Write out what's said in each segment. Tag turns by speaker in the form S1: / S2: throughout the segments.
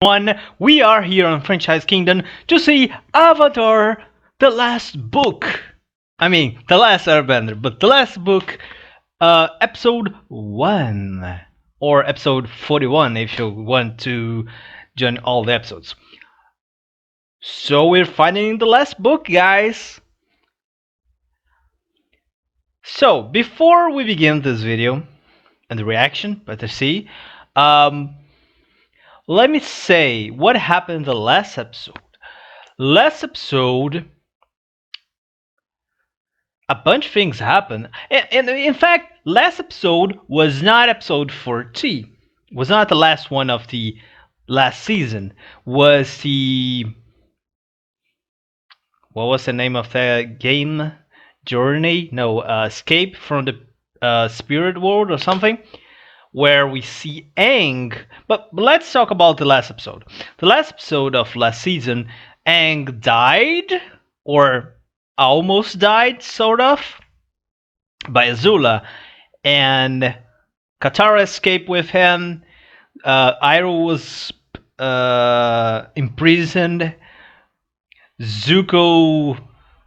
S1: One, we are here on Franchise Kingdom to see Avatar: The Last Book. I mean, The Last Airbender, but The Last Book, episode 1, or episode 41 if you want to join all the episodes. So we're finding the last book, guys. So before we begin this video and the reaction, better see, um, let me say what happened in the last episode. Last episode, a bunch of things happened, and in fact, last episode was not episode 40. Was not the last one of the last season. Was the what was the name of the game? Journey? No, Escape from the Spirit World or something, where we see Aang. But let's talk about the last episode. The last episode of last season, Aang died, or almost died, sort of, by Azula, and Katara escaped with him. Iroh was imprisoned. Zuko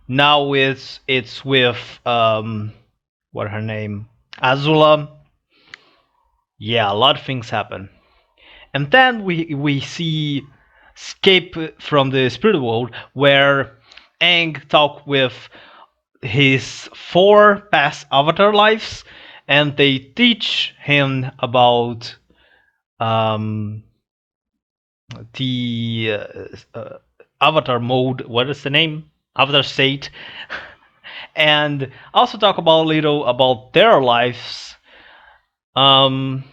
S1: now it's with what her name, Azula. Yeah, a lot of things happen. And then we see Escape from the Spirit World, where Aang talk with his 4 past Avatar lives, and they teach him about um, the Avatar mode. What is the name? Avatar state, and also talk about a little about their lives. Um,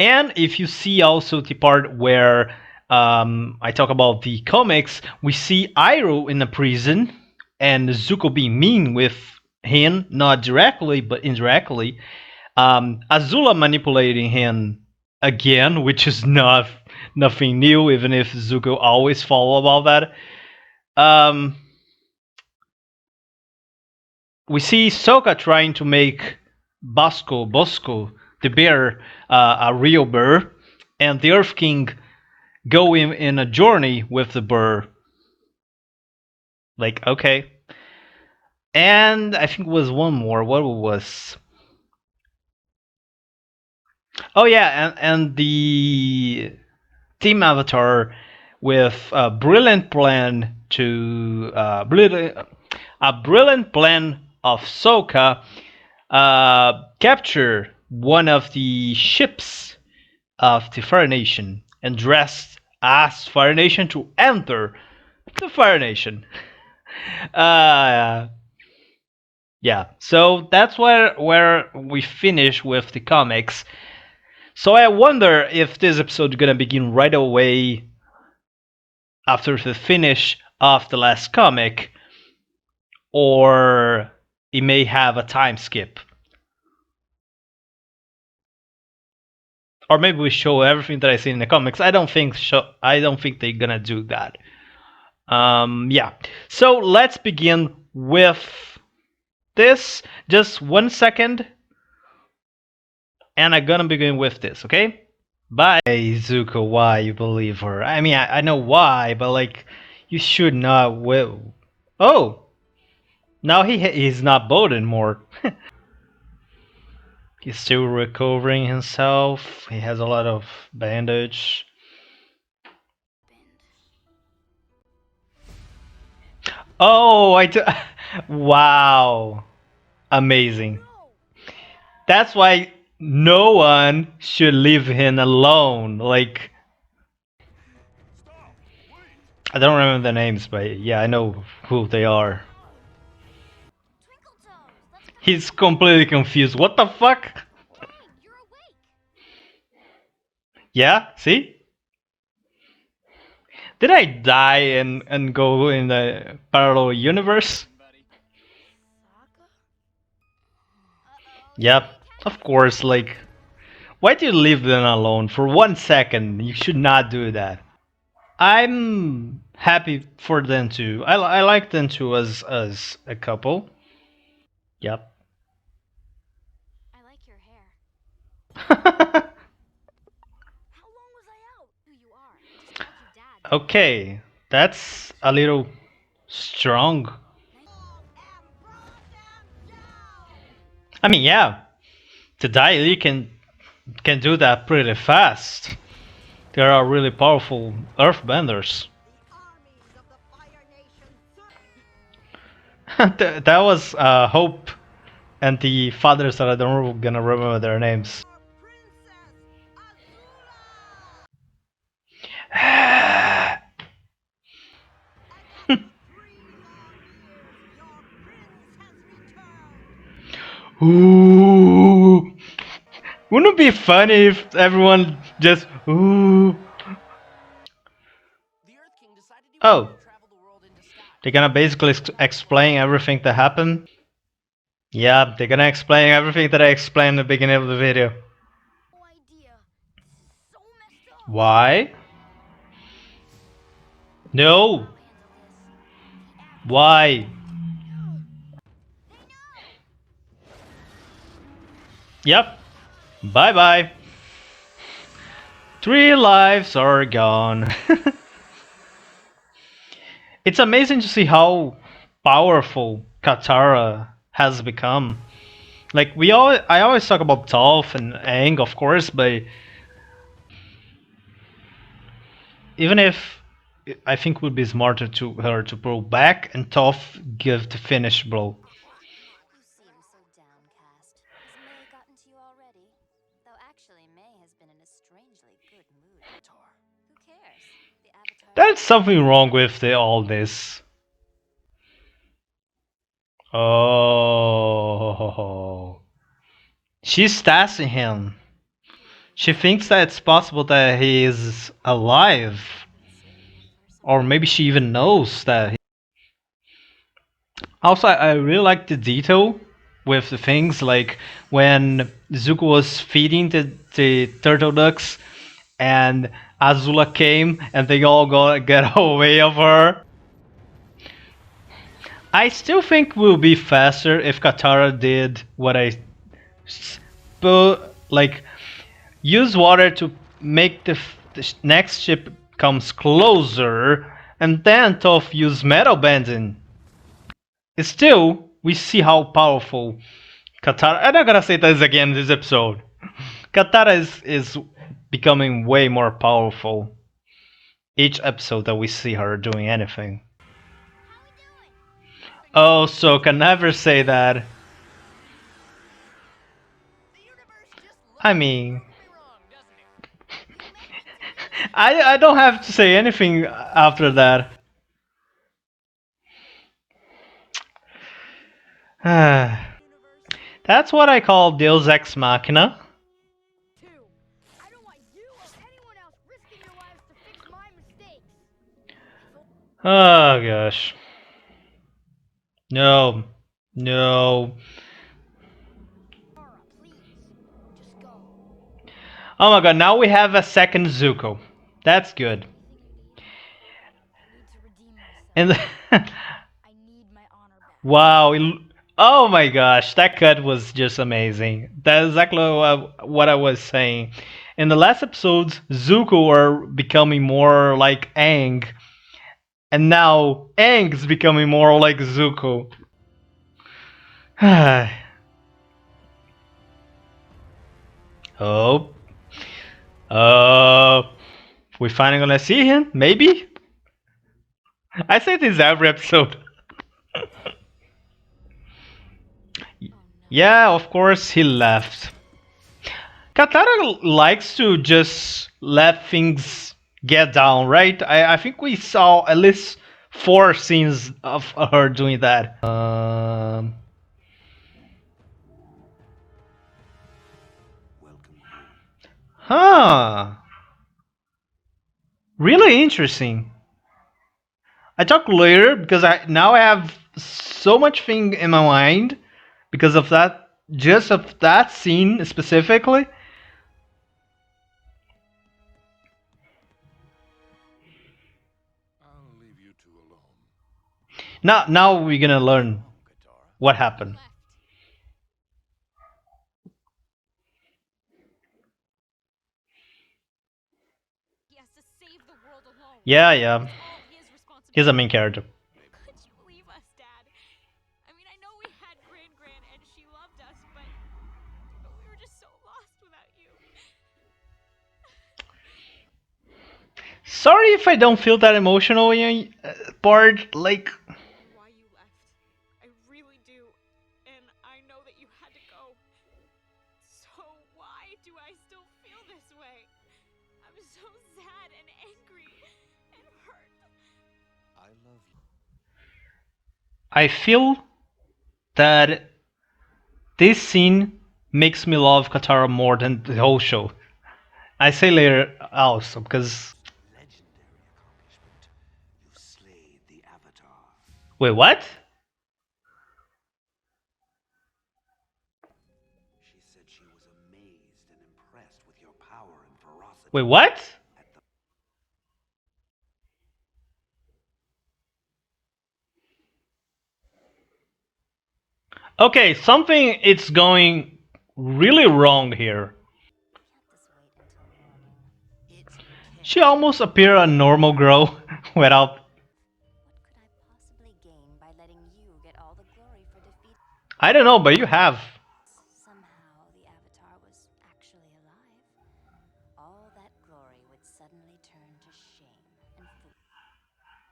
S1: And if you see also the part where I talk about the comics, we see Iroh in a prison and Zuko being mean with him, not directly but indirectly. Azula manipulating him again, which is not nothing new, even if Zuko always follow about that. We see Sokka trying to make Bosco, the bear, a real bear, and the Earth King go in a journey with the bear. Like, okay. And I think it was one more. What was? Oh yeah, and the Team Avatar with a brilliant plan to a brilliant plan of Sokka capture one of the ships of the Fire Nation and dressed as Fire Nation to enter the Fire Nation. uh, yeah, so that's where we finish with the comics. So I wonder if this episode is gonna begin right away after the finish of the last comic, or it may have a time skip. Or maybe we show everything that I see in the comics. I don't think they're gonna do that. Yeah. So let's begin with this. Just 1 second, and I'm gonna begin with this. Okay. Bye, Zuko. Why you believe her? I mean, I know why, but like, you should not. Oh, now he's not bold anymore. He's still recovering himself. He has a lot of bandage. Oh, wow. Amazing. That's why no one should leave him alone. Like, I don't remember the names, but yeah, I know who they are. He's completely confused. What the fuck? Yeah, see? Did I die and go in the parallel universe? Yep, of course, like, why do you leave them alone for 1 second? You should not do that. I'm happy for them too. I like them too as a couple. Yep. Okay, that's a little strong. I mean, yeah, the Dai can do that pretty fast. There are really powerful earthbenders. That was Hope and the fathers that I don't gonna remember their names. Ooh, wouldn't it be funny if everyone just ooh? Oh, they're gonna basically explain everything that happened. Yeah, they're gonna explain everything that I explained at the beginning of the video. Why? No. Why? Yep. Bye bye. 3 lives are gone. It's amazing to see how powerful Katara has become. Like I always talk about Toph and Aang, of course, but even if I think it would be smarter to her to pull back and Toph give the finish blow. There's something wrong with all this. Oh, she's testing him. She thinks that it's possible that he is alive, or maybe she even knows that. Also, I really like the detail with the things like when Zuko was feeding the turtle ducks and Azula came and they all got get away of her. I still think we'll be faster if Katara did what I put, like use water to make the next ship comes closer, and then Toph use metal bending. Still, we see how powerful Katara. I'm not gonna say this again in this episode. Katara is becoming way more powerful each episode that we see her doing anything. Oh, so can never say that. I mean, I don't have to say anything after that. That's what I call Deus Ex Machina. Oh gosh. No. No. Oh my god, now we have a second Zuko. That's good. And wow. Oh my gosh, that cut was just amazing. That's exactly what I was saying. In the last episodes, Zuko are becoming more like Aang, and now Aang's becoming more like Zuko. Oh. Uh, we finally gonna see him? Maybe? I say this every episode. Yeah, of course he left. Katara likes to just let things get down, right? I think we saw at least 4 scenes of her doing that. Huh. Really interesting. I talk later because I have so much thing in my mind because of that, just of that scene specifically. Now we're gonna learn what happened. Yeah, yeah. He's a main character. Sorry if I don't feel that emotional in part. Like, I feel that this scene makes me love Katara more than the whole show. I say later also because wait, what? Wait, what? Okay, something it's going really wrong here. She almost appeared a normal girl without. I don't know, but you have.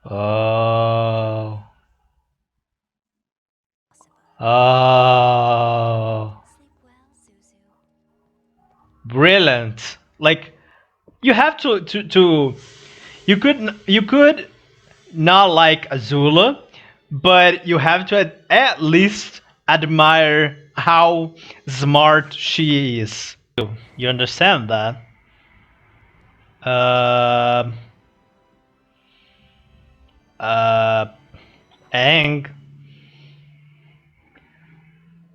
S1: Oh. Oh. Brilliant. Like you have to you could not like Azula, but you have to at least admire how smart she is. You understand that? Uh, uh, Aang.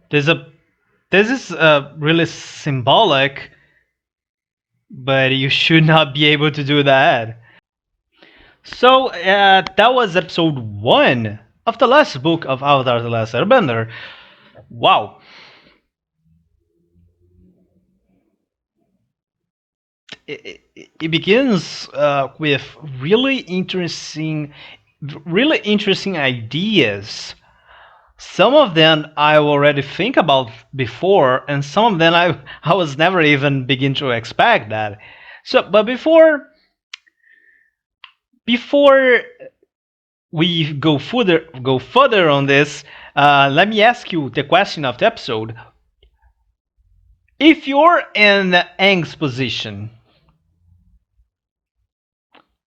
S1: There's a this is really symbolic, but you should not be able to do that. So that was episode one of the last book of Avatar: The Last Airbender. Wow, it begins with really interesting ideas. Some of them I already think about before, and some of them I was never even begin to expect that. So, but before we go further on this, let me ask you the question of the episode. If you're in Aang's position,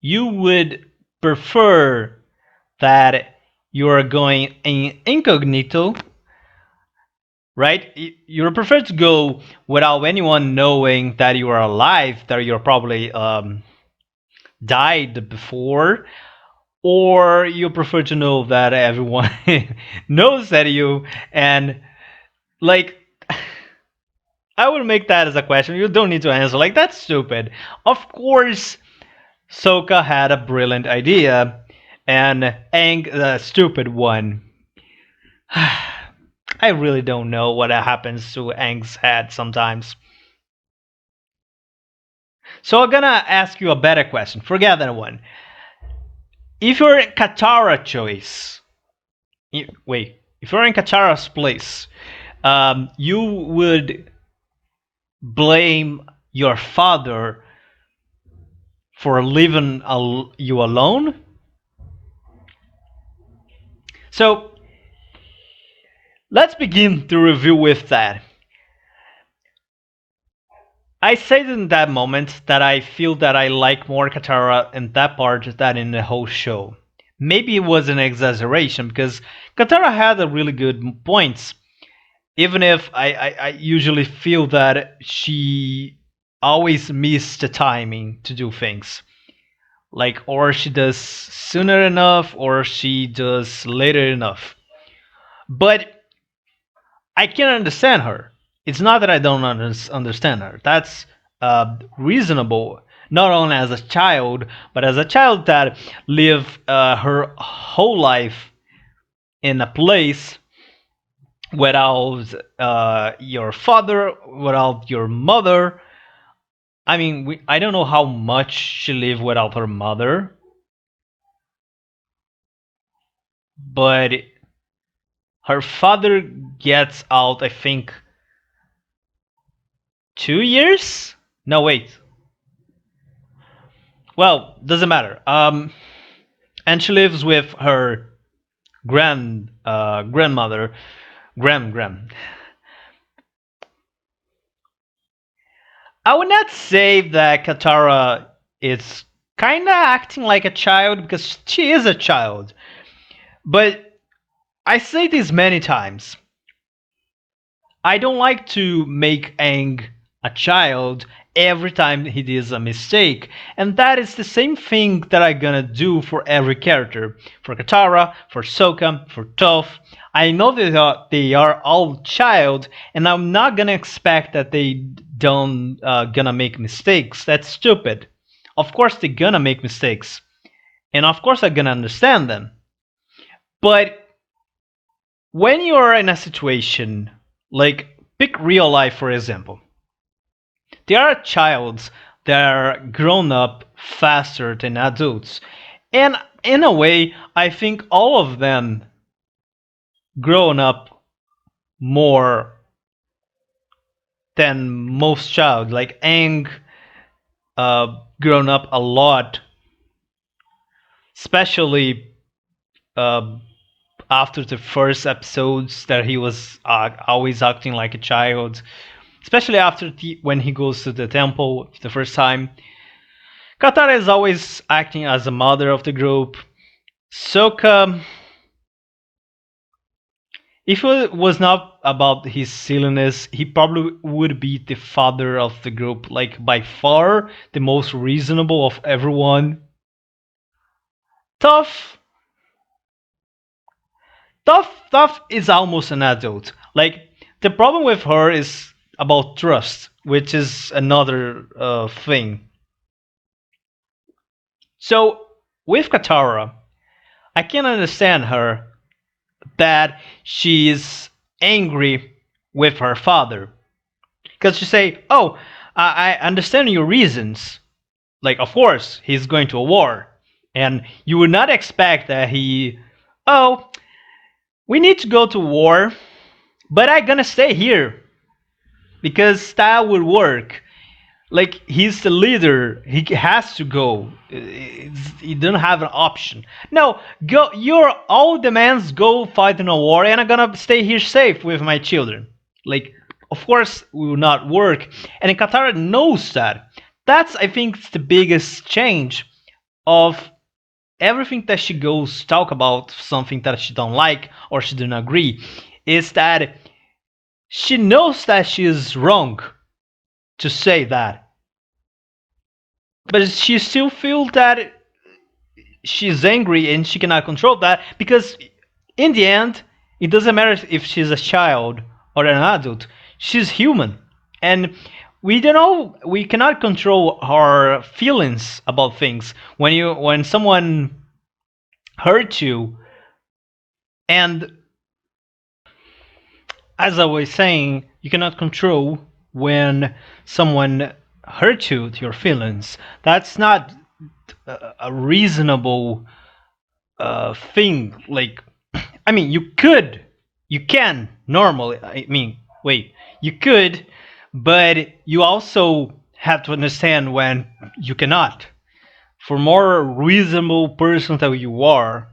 S1: you would prefer that you are going in incognito, right? You prefer to go without anyone knowing that you are alive, that you're probably died before, or you prefer to know that everyone knows that you and like. I would make that as a question. You don't need to answer. Like, that's stupid. Of course, Sokka had a brilliant idea, and Aang the stupid one. I really don't know what happens to Aang's head sometimes. So I'm gonna ask you a better question. Forget that one. If you're in Katara choice, wait, if you're in Katara's place, you would blame your father for leaving you alone. So let's begin the review with that. I said in that moment that I feel that I like more Katara in that part than in the whole show. Maybe it was an exaggeration because Katara had a really good points, even if I usually feel that she always missed the timing to do things. Like, or she does sooner enough, or she does later enough. But I can understand her. It's not that I don't understand her. That's reasonable. Not only as a child, but as a child that lived her whole life in a place without your father, without your mother, I mean, I don't know how much she lived without her mother, but her father gets out, I think, 2 years? No, wait. Well, doesn't matter. And she lives with her grandmother, Gram. I would not say that Katara is kind of acting like a child because she is a child. But I say this many times. I don't like to make Aang a child every time he does a mistake, and that is the same thing that I'm gonna do for every character. For Katara, for Sokka, for Toph. I know that they are all child, and I'm not gonna expect that they don't gonna make mistakes. That's stupid. Of course they're gonna make mistakes, and of course I'm gonna understand them. But when you are in a situation like pick real life for example, there are childs that are grown up faster than adults, and in a way I think all of them grown up more than most child. Like Aang grown up a lot, especially uh, after the first episodes that he was always acting like a child, especially after when he goes to the temple the first time. Katara is always acting as a mother of the group. Sokka, if it was not about his silliness, he probably would be the father of the group, like by far the most reasonable of everyone. Tough, Tough is almost an adult. Like the problem with her is about trust, which is another thing. So with Katara, I can understand her that she's angry with her father because she say, "Oh, I understand your reasons. Like, of course, he's going to a war, and you would not expect that he, oh, we need to go to war, but I'm gonna stay here because that would work. Like he's the leader, he has to go. He doesn't have an option. No, go. Your all demands go fight in a war, and I'm gonna stay here safe with my children. Like, of course, it will not work, and Katara knows that. That's I think the biggest change of everything that she goes talk about something that she don't like or she don't agree is that she knows that she is wrong to say that, but she still feels that she's angry and she cannot control that because in the end it doesn't matter if she's a child or an adult, she's human, and we don't know, we cannot control our feelings about things. When someone hurts you, and as I was saying, you cannot control when someone hurts you your feelings. That's not a reasonable thing. Like, I mean, you can normally. I mean, wait, you could, but you also have to understand when you cannot. For more reasonable person that you are,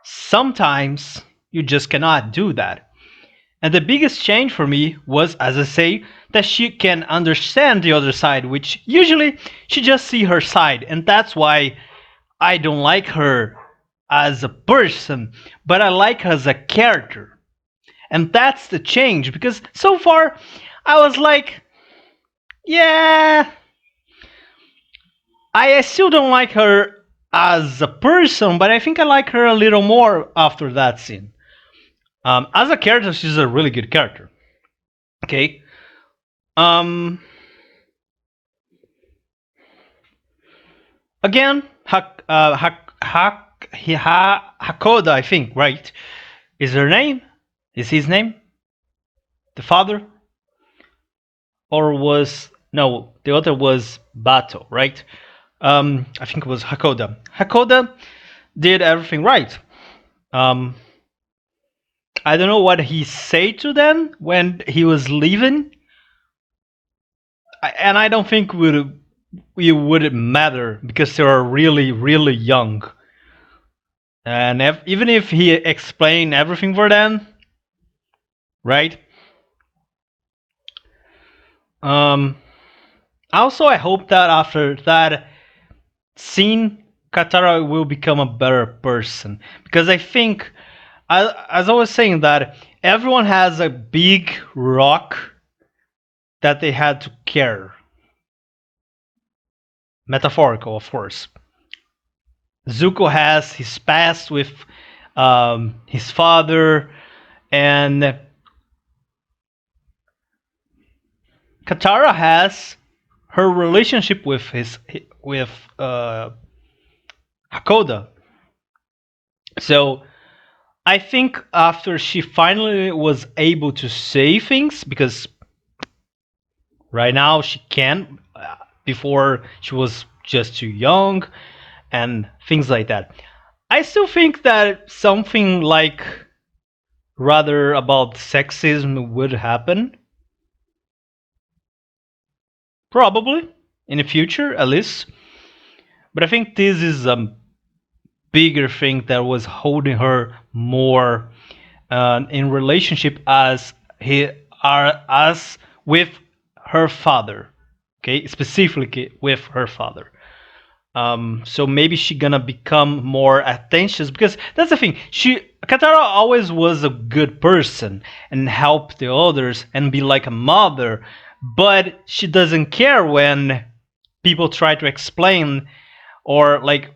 S1: sometimes you just cannot do that. And the biggest change for me was, as I say, that she can understand the other side, which usually she just see her side, and that's why I don't like her as a person, but I like her as a character. And that's the change because so far I was like, yeah, I still don't like her as a person, but I think I like her a little more after that scene. As a character, she's a really good character. Okay. Um. Again, Hakoda, I think, right? Is her name? Is his name? The father? Or was No, the other was Bato, right? I think it was Hakoda. Hakoda did everything right. Um, I don't know what he said to them when he was leaving, and I don't think it would matter because they are really really young. And even if he explained everything for them, right? Um, Also, I hope that after that scene, Katara will become a better person because I think, as I was saying, that everyone has a big rock that they had to carry. Metaphorical, of course. Zuko has his past with his father, and Katara has her relationship with Hakoda. So I think after she finally was able to say things, because right now she can, before she was just too young and things like that. I still think that something like rather about sexism would happen, probably in the future at least. But I think this is a bigger thing that was holding her more in relationship as he are as with her father. Okay, specifically with her father. So maybe she gonna become more attention because that's the thing. Katara always was a good person and help the others and be like a mother, but she doesn't care when people try to explain or like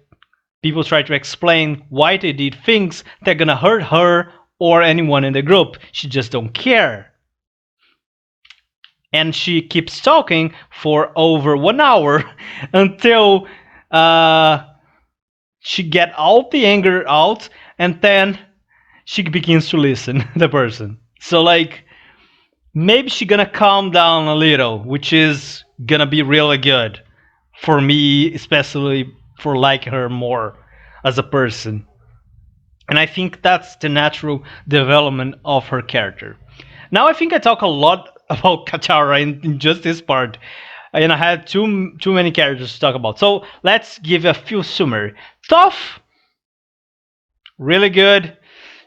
S1: people try to explain why they did things that are gonna hurt her or anyone in the group. She just don't care. And she keeps talking for over 1 hour until uh, she get all the anger out, and then she begins to listen the person. So like maybe she gonna calm down a little, which is gonna be really good for me, especially for like her more as a person. And I think that's the natural development of her character. Now I think I talk a lot about Katara in just this part, and I had too many characters to talk about. So let's give a few summary. Toph, really good.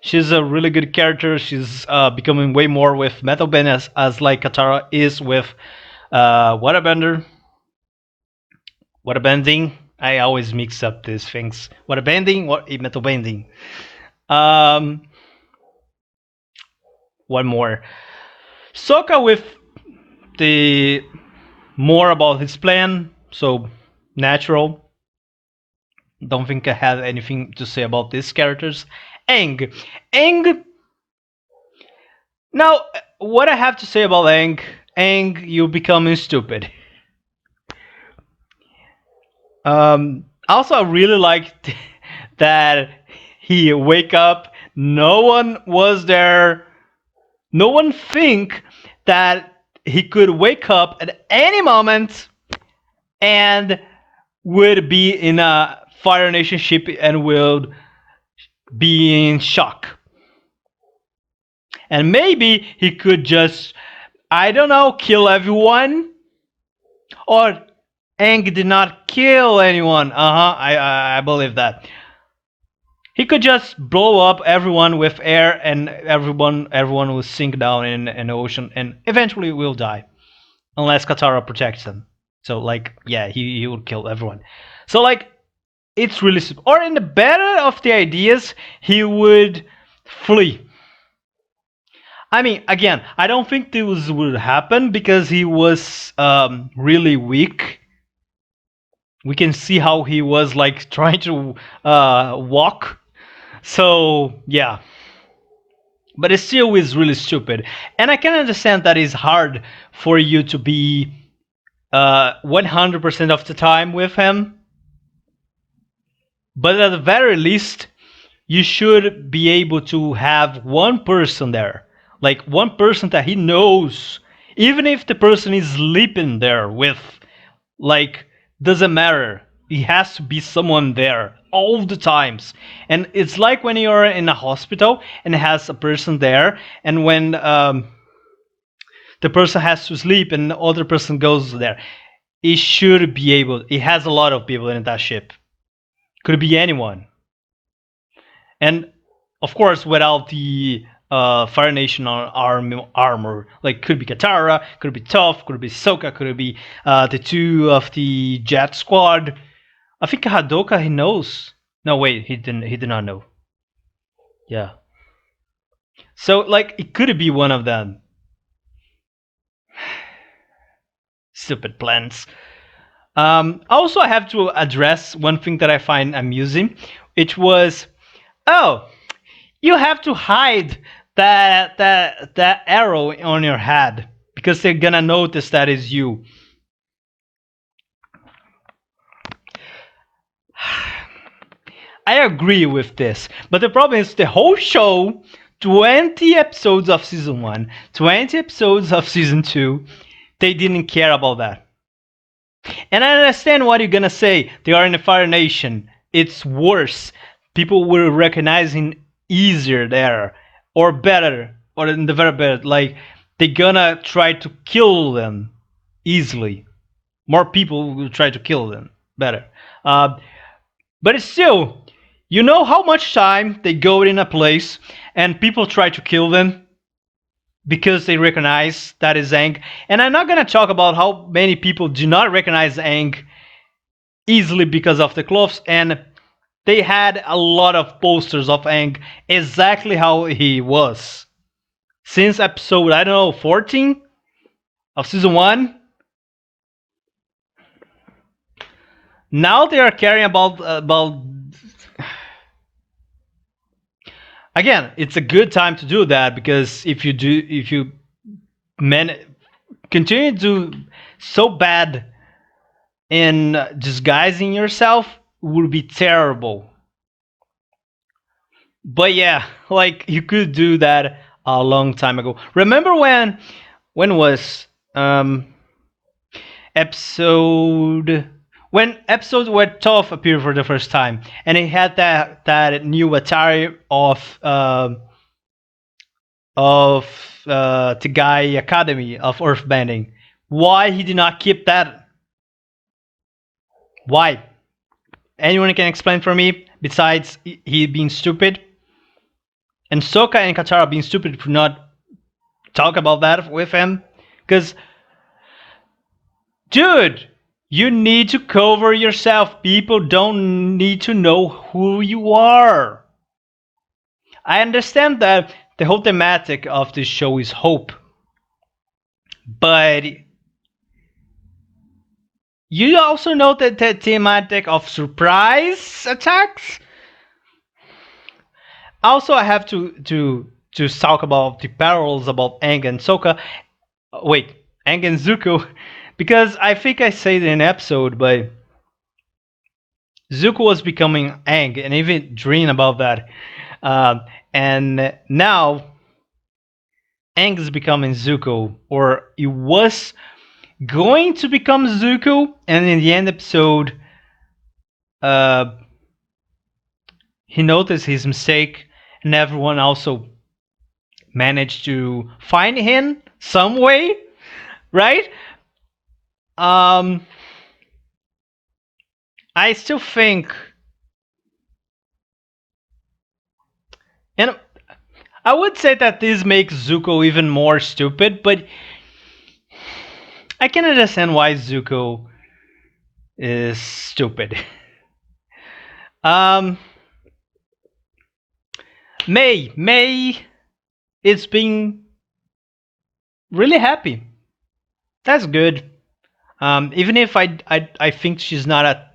S1: She's a really good character. She's becoming way more with Metal Ben as like Katara is with Waterbender. Waterbending. I always mix up these things. Waterbending, what Metal Bending. Um, one more. Sokka with the more about his plan, so natural. Don't think I have anything to say about these characters. Aang. Aang. Now, what I have to say about Aang, Aang, you becoming stupid. Also, I really liked that he wake up. No one was there. No one think that he could wake up at any moment and would be in a Fire Nation ship and would be in shock. And maybe he could just, I don't know, kill everyone. Or Aang did not kill anyone. I believe that. He could just blow up everyone with air, and everyone will sink down in an ocean, and eventually will die, unless Katara protects them. So like, yeah, he would kill everyone. So like, it's really or in the better of the ideas, he would flee. I mean, again, I don't think this would happen because he was really weak. We can see how he was like trying to walk. So yeah, but it still is really stupid, and I can understand that it's hard for you to be 100% of the time with him. But at the very least, you should be able to have one person there, like one person that he knows Even if the person is sleeping there with, like, doesn't matter. It has to be someone there all the times. And it's like when you're in a hospital and it has a person there, and when the person has to sleep and the other person goes there, it should be able. It has a lot of people in that ship. Could be anyone. And of course, without the Fire Nation armor, like could be Katara, could be Toph, could be Sokka, could be the two of the Jet Squad. I think Hadoka he knows. No, wait, he didn't. He did not know. Yeah. So like it could be one of them. Stupid plans. Also, I have to address one thing that I find amusing, which was, oh, you have to hide that arrow on your head because they're gonna notice that is you. I agree with this, but the problem is the whole show, 20 episodes of season 1, 20 episodes of season 2, they didn't care about that. And I understand what you're gonna say. They are in the Fire Nation. It's worse. People will recognizing easier there, or better, or in the very better. Like they're gonna try to kill them easily. More people will try to kill them better. But it's still, you know how much time they go in a place and people try to kill them because they recognize that is Aang. And I'm not gonna talk about how many people do not recognize Aang easily because of the clothes, and they had a lot of posters of Aang exactly how he was since episode, I don't know, 14 of season 1. Now they are caring about. Again, it's a good time to do that because if you men continue to do so bad in disguising yourself, would be terrible. But yeah, like you could do that a long time ago. Remember when was episode when episodes where Toph appeared for the first time, and it had that new attire of the guy Academy of Earthbending. Why he did not keep that? Why? Anyone can explain for me? Besides he being stupid, and Sokka and Katara being stupid for not talk about that with him, because dude, you need to cover yourself. People don't need to know who you are. I understand that the whole thematic of this show is hope, but you also know that the thematic of surprise attacks. Also, I have to talk about the parallels about Aang and Sokka. Wait, Aang and Zuko, because I think I said in an episode, but Zuko was becoming Aang, and even dream about that. And now Aang is becoming Zuko, or he was going to become Zuko, and in the end episode, uh, he noticed his mistake, and everyone also managed to find him some way, right? I still think, and I would say that this makes Zuko even more stupid, but I can understand why Zuko is stupid. um, May is being really happy. That's good. Even if I think she's not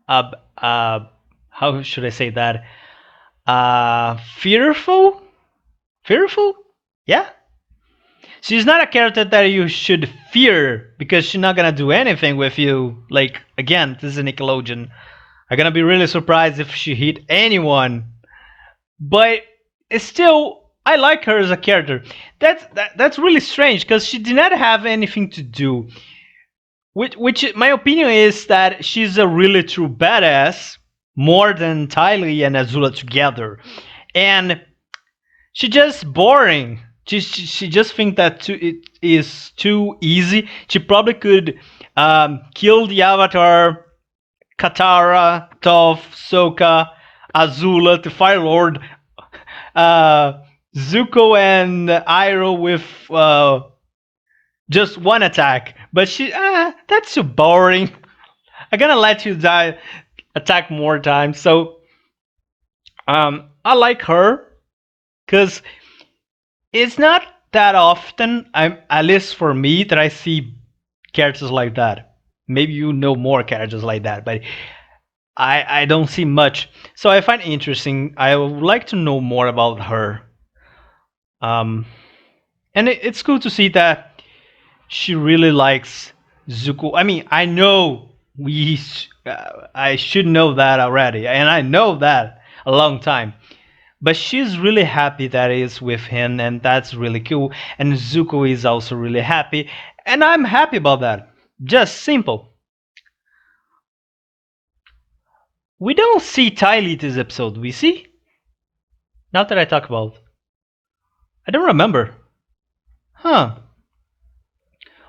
S1: a how should I say that? Fearful? Fearful? Yeah. She's not a character that you should fear because she's not gonna do anything with you. Like again, this is a Nickelodeon. I'm gonna be really surprised if she hit anyone. But it's still I like her as a character. That's really strange because she did not have anything to do. Which my opinion is that she's a really true badass, more than Tylee and Azula together, and she just boring. She just think that it is too easy. She probably could kill the Avatar, Katara, Toph, Sokka, Azula, the Fire Lord, uh, Zuko, and Iroh with just one attack. But that's too boring. I'm gonna let you die attack more times. So I like her because it's not that often, at least for me, that I see characters like that. Maybe you know more characters like that, but I don't see much. So I find it interesting. I would like to know more about her. Um, and it's cool to see that she really likes Zuko. I mean, I know I should know that already, and I know that a long time. But she's really happy that is with him, and that's really cool. And Zuko is also really happy, and I'm happy about that. Just simple. We don't see Tylee this episode, we see? Now that I talk about, I don't remember. Huh.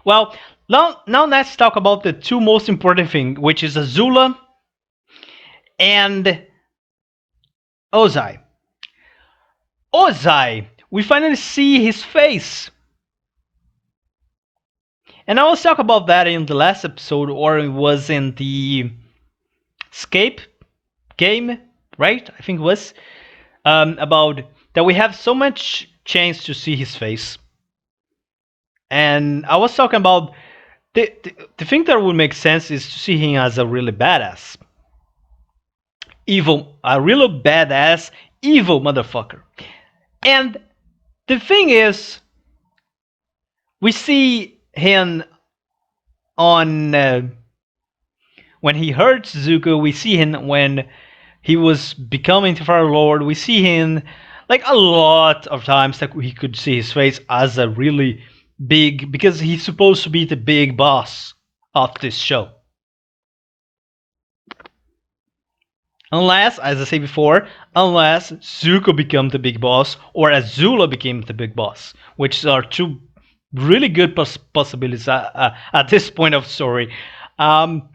S1: Well, now let's talk about the two most important thing, which is Azula and Ozai. Ozai, we finally see his face. And I was talk about that in the last episode, or it was in the Escape game, right? I think it was about that we have so much chance to see his face. And I was talking about the thing that would make sense is to see him as a really badass, evil, a really badass, evil motherfucker. And the thing is, we see him on when he hurts Zuko. We see him when he was becoming the Fire Lord. We see him like a lot of times that we could see his face as a really big, because he's supposed to be the big boss of this show. Unless, as I said before, unless Zuko becomes the big boss or Azula became the big boss, which are two really good possibilities at this point of story. But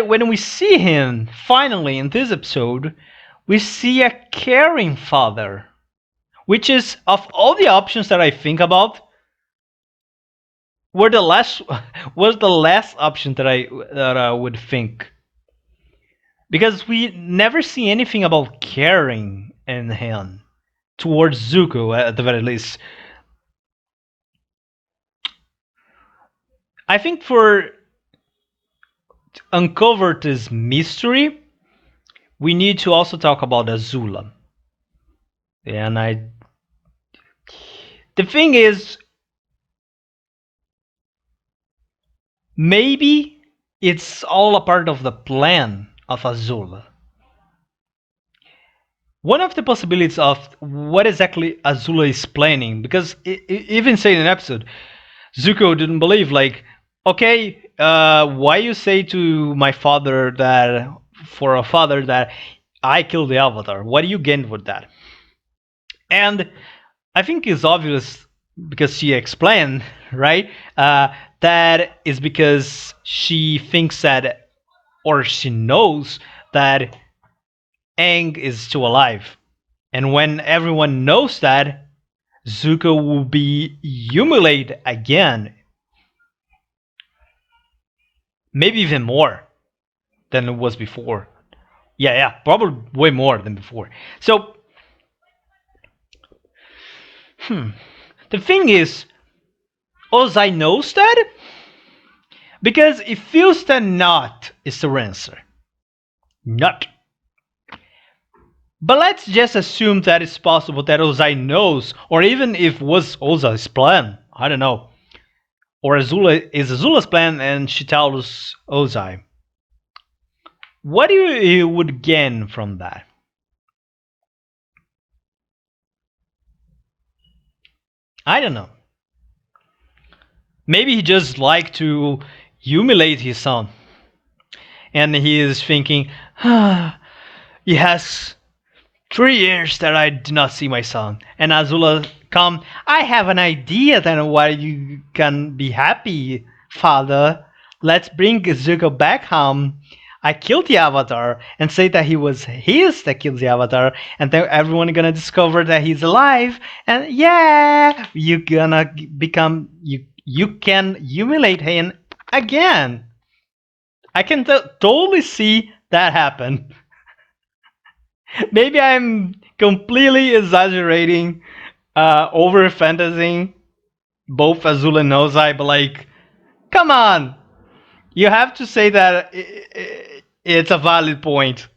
S1: when we see him finally in this episode, we see a caring father, which is, of all the options that I think about, were the last was the last option that I would think, because we never see anything about caring in him towards Zuko at the very least. I think for uncover this mystery, we need to also talk about Azula. And the thing is, maybe it's all a part of the plan of Azula. One of the possibilities of what exactly Azula is planning, because even say in an episode, Zuko didn't believe, like, okay, why you say to my father that, for a father, that I killed the Avatar? What do you gain with that? And I think it's obvious because she explained, right? That is because she thinks that, or she knows that Aang is still alive. And when everyone knows that, Zuko will be humiliated again. Maybe even more than it was before. Yeah, probably way more than before. So, the thing is, Ozai knows that because it feels that not is the answer. Not. But let's just assume that it's possible that Ozai knows, or even if was Ozai's plan, I don't know. Or Azula is Azula's plan and she tells Ozai. What do you would gain from that? I don't know. Maybe he just liked to humiliate his son, and he is thinking, he has 3 years that I did not see my son. And Azula come, I have an idea then why you can be happy, father. Let's bring Zuko back home. I killed the Avatar and say that he was his that killed the Avatar, and then everyone gonna discover that he's alive, and yeah, you gonna become you can humiliate him again. I can totally see that happen. Maybe I'm completely exaggerating, over fantasizing both Azul and Ozai, but like, come on, you have to say that it's a valid point.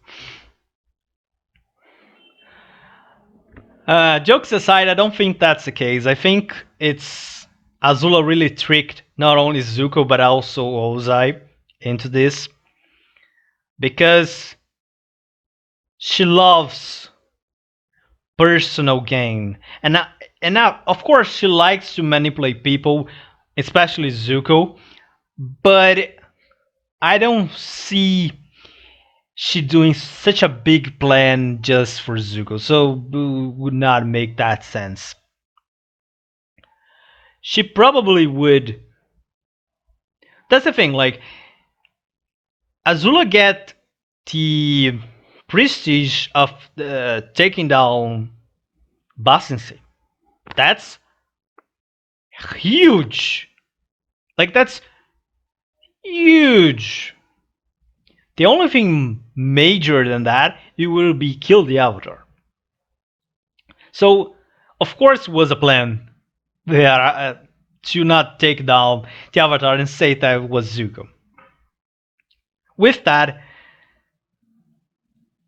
S1: Jokes aside, I don't think that's the case. I think it's Azula really tricked not only Zuko but also Ozai into this because she loves personal gain, and now of course she likes to manipulate people, especially Zuko, but I don't see she doing such a big plan just for Zuko, so would not make that sense. She probably would. That's the thing, like Azula get the prestige of taking down Bassense. That's huge. Like that's huge. The only thing major than that, it will be kill the Avatar. So, of course, was a plan there to not take down the Avatar and say that it was Zuko. With that,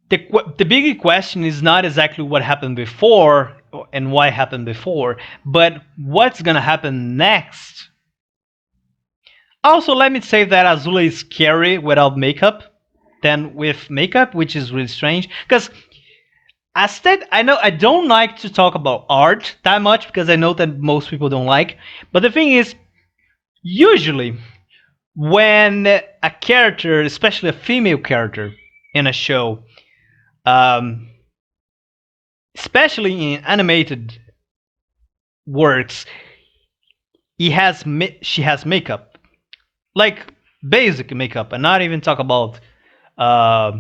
S1: the bigger question is not exactly what happened before and why happened before, but what's gonna happen next. Also, let me say that Azula is scary without makeup than with makeup, which is really strange. Because aesthetic, I know I don't like to talk about art that much because I know that most people don't like. But the thing is, usually when a character, especially a female character in a show, um, especially in animated works, she has makeup, like basic makeup, and not even talk about uh,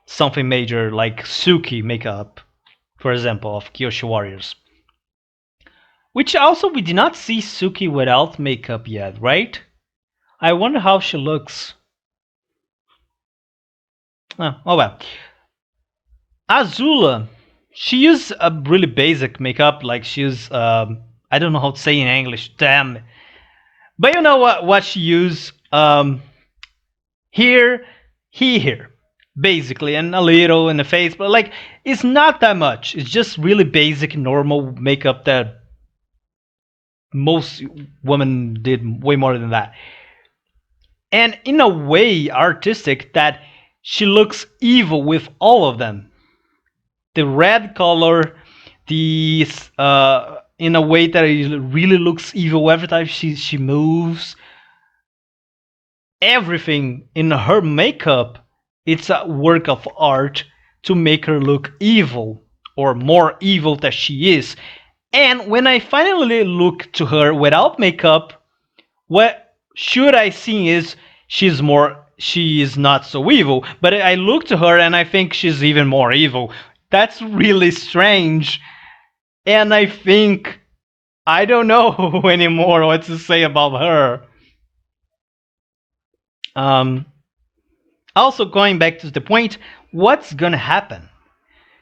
S1: something major like Suki makeup, for example, of Kyoshi Warriors. Which also we did not see Suki without makeup yet, right? I wonder how she looks. Oh well. Azula, she used a really basic makeup, like she's I don't know how to say in English, damn. But you know what she used? Here, here, basically, and a little in the face, but like it's not that much. It's just really basic, normal makeup that most women did way more than that. And in a way, artistic that she looks evil with all of them. The red color, the in a way that it really looks evil every time she moves. Everything in her makeup, it's a work of art to make her look evil or more evil than she is. And when I finally look to her without makeup, what should I see is she is not so evil, but I look to her and I think she's even more evil. That's really strange. And I think I don't know anymore what to say about her. Um, Also, going back to the point, what's gonna happen?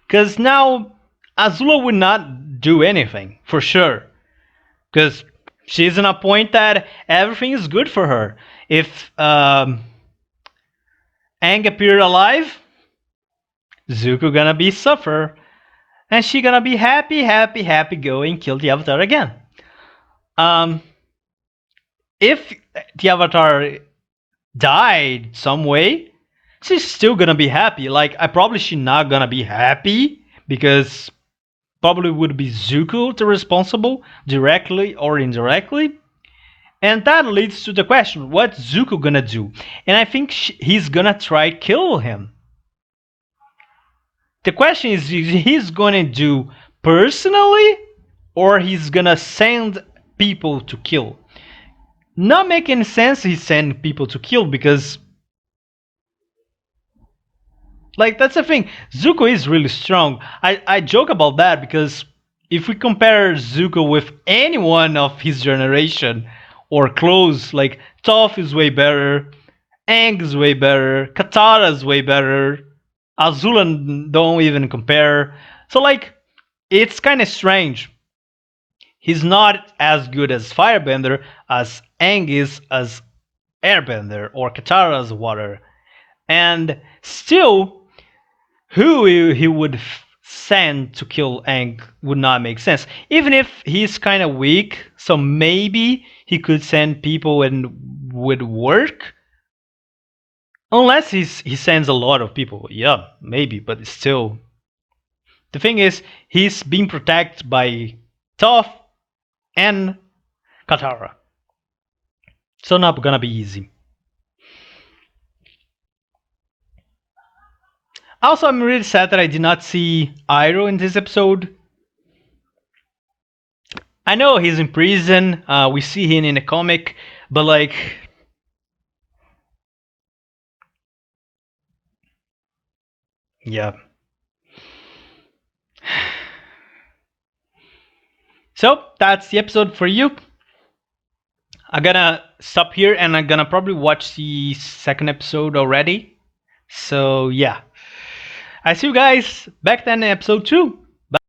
S1: Because now Azula would not do anything for sure. Because she's in a point that everything is good for her. If Aang appeared alive, Zuko gonna be suffer, and she gonna be happy, happy, happy, go and kill the Avatar again. Um, if the Avatar died some way, she's still gonna be happy. Like I probably she's not gonna be happy because probably would be Zuko the responsible, directly or indirectly. And that leads to the question, what's Zuko gonna do? And I think he's gonna try kill him. The question is he's gonna do personally or he's gonna send people to kill. Not making sense he send people to kill because like that's the thing. Zuko is really strong. I joke about that because if we compare Zuko with anyone of his generation or close, like Toph is way better, Aang is way better, Katara is way better, Azula don't even compare. So like it's kind of strange. He's not as good as Firebender as Aang is as Airbender or Katara as Water. And still who he would send to kill Aang would not make sense. Even if he's kind of weak, so maybe he could send people and would work. Unless he sends a lot of people, yeah, maybe, but still. The thing is, he's being protected by Toph and Katara, so not gonna be easy. Also, I'm really sad that I did not see Iroh in this episode. I know he's in prison. We see him in a comic, but like, yeah. So that's the episode for you. I'm gonna stop here and I'm gonna probably watch the second episode already. So yeah. I see you guys back then in episode 2.